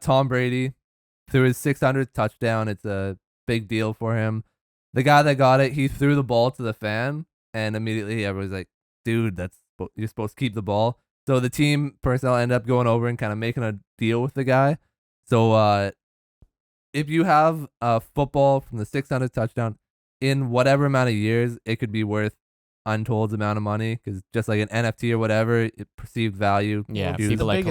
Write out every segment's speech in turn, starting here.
Tom Brady threw his 600th touchdown. It's a big deal for him. The guy that got it, he threw the ball to the fan, and immediately everybody's like, dude, you're supposed to keep the ball. So the team personnel ended up going over and kind of making a deal with the guy. So if you have a football from the 600th touchdown in whatever amount of years, it could be worth untold amount of money, because just like an NFT or whatever, it perceived value. Yeah, It's people the like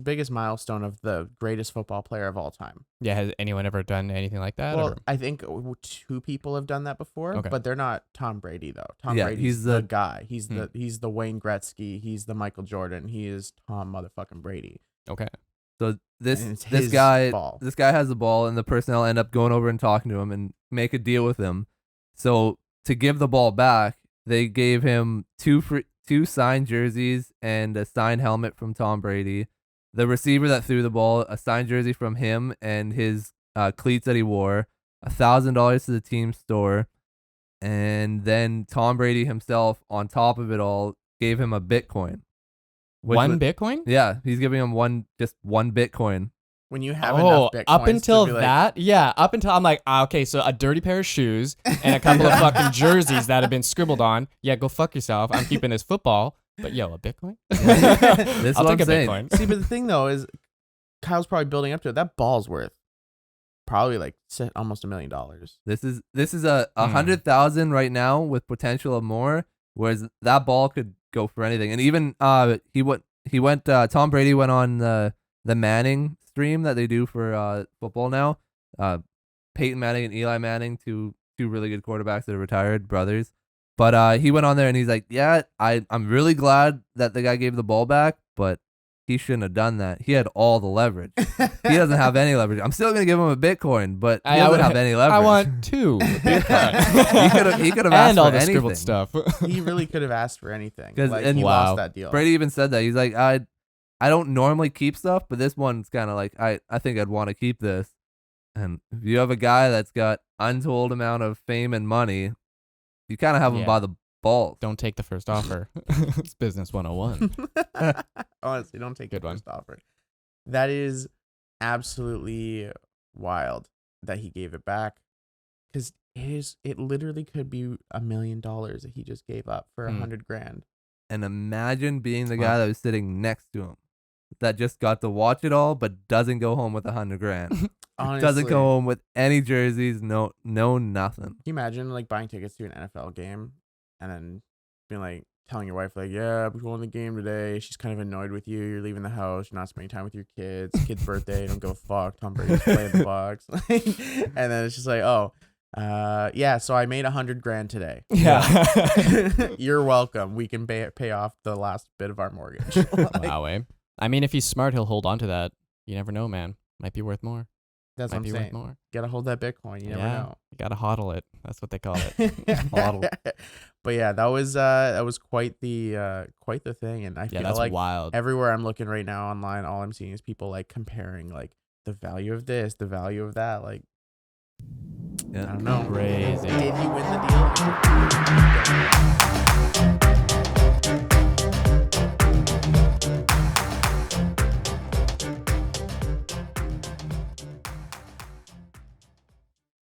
biggest milestone of the greatest football player of all time. Yeah, has anyone ever done anything like that? Well, or? I think 2 people have done that before, Okay. but they're not Tom Brady though. Tom Yeah, Brady's he's the the- guy. He's the Wayne Gretzky. He's the Michael Jordan. He is Tom motherfucking Brady. Okay. So And this it's this his guy ball. this guy has the ball, and the personnel end up going over and talking to him and make a deal with him. So to give the ball back, they gave him two signed jerseys and a signed helmet from Tom Brady. The receiver that threw the ball, a signed jersey from him and his cleats that he wore, $1,000 to the team store, and then Tom Brady himself, on top of it all, gave him a Bitcoin. One Bitcoin? Yeah, he's giving him just one Bitcoin. When you have enough Bitcoins up until to be like, that, up until I'm like, okay, so a dirty pair of shoes and a couple of fucking jerseys that have been scribbled on. Yeah, go fuck yourself. I'm keeping this football, but yo, a Bitcoin? This I'll is what take I'm a saying. Bitcoin. See, but the thing though is, Kyle's probably building up to it. That ball's worth probably like almost $1 million. This is a 100,000 right now with potential of more. Whereas that ball could go for anything. And even Tom Brady went on the Manning stream that they do for football now. Peyton Manning and Eli Manning, two really good quarterbacks that are retired brothers. But he went on there and he's like, yeah, I'm really glad that the guy gave the ball back, but he shouldn't have done that. He had all the leverage. He doesn't have any leverage. I'm still gonna give him a Bitcoin, but he doesn't have any leverage. I want 2 Bitcoin. he could have asked and all for the anything. scribbled stuff. He really could have asked for anything. 'Cause- Like, and he wow. lost that deal. Brady even said that. He's like, I don't normally keep stuff, but this one's kind of like, I think I'd want to keep this. And if you have a guy that's got untold amount of fame and money, you kind of have him Yeah. by the balls. Don't take the first offer. It's business 101. Honestly, don't take Good the one. first offer. That is absolutely wild that he gave it back, because it literally could be $1 million that he just gave up for $100,000. And imagine being the guy that was sitting next to him, that just got to watch it all, but doesn't go home with $100,000. Honestly, Doesn't go home with any jerseys, no nothing. Can you imagine like buying tickets to an NFL game and then being like telling your wife like, yeah, we're going to the game today. She's kind of annoyed with you. You're leaving the house. You're not spending time with your kids. Kid's birthday. Don't give a fuck. Tom Brady's playing the Bucks. And then it's just like, oh, yeah. So I made $100,000 today. Yeah. You're welcome. We can pay off the last bit of our mortgage. Like, Wow, eh? I mean, if he's smart, he'll hold on to that. You never know, man. Might be worth more. that's Might what be I'm worth saying. more. Gotta hold that Bitcoin. You never know. You gotta hodl it. That's what they call it. Hodl. But yeah, that was quite the thing, and I Yeah, feel that's like wild. everywhere I'm looking right now online, all I'm seeing is people like comparing like the value of this, the value of that. Like, Yeah. I don't know. Crazy. Did he win the deal?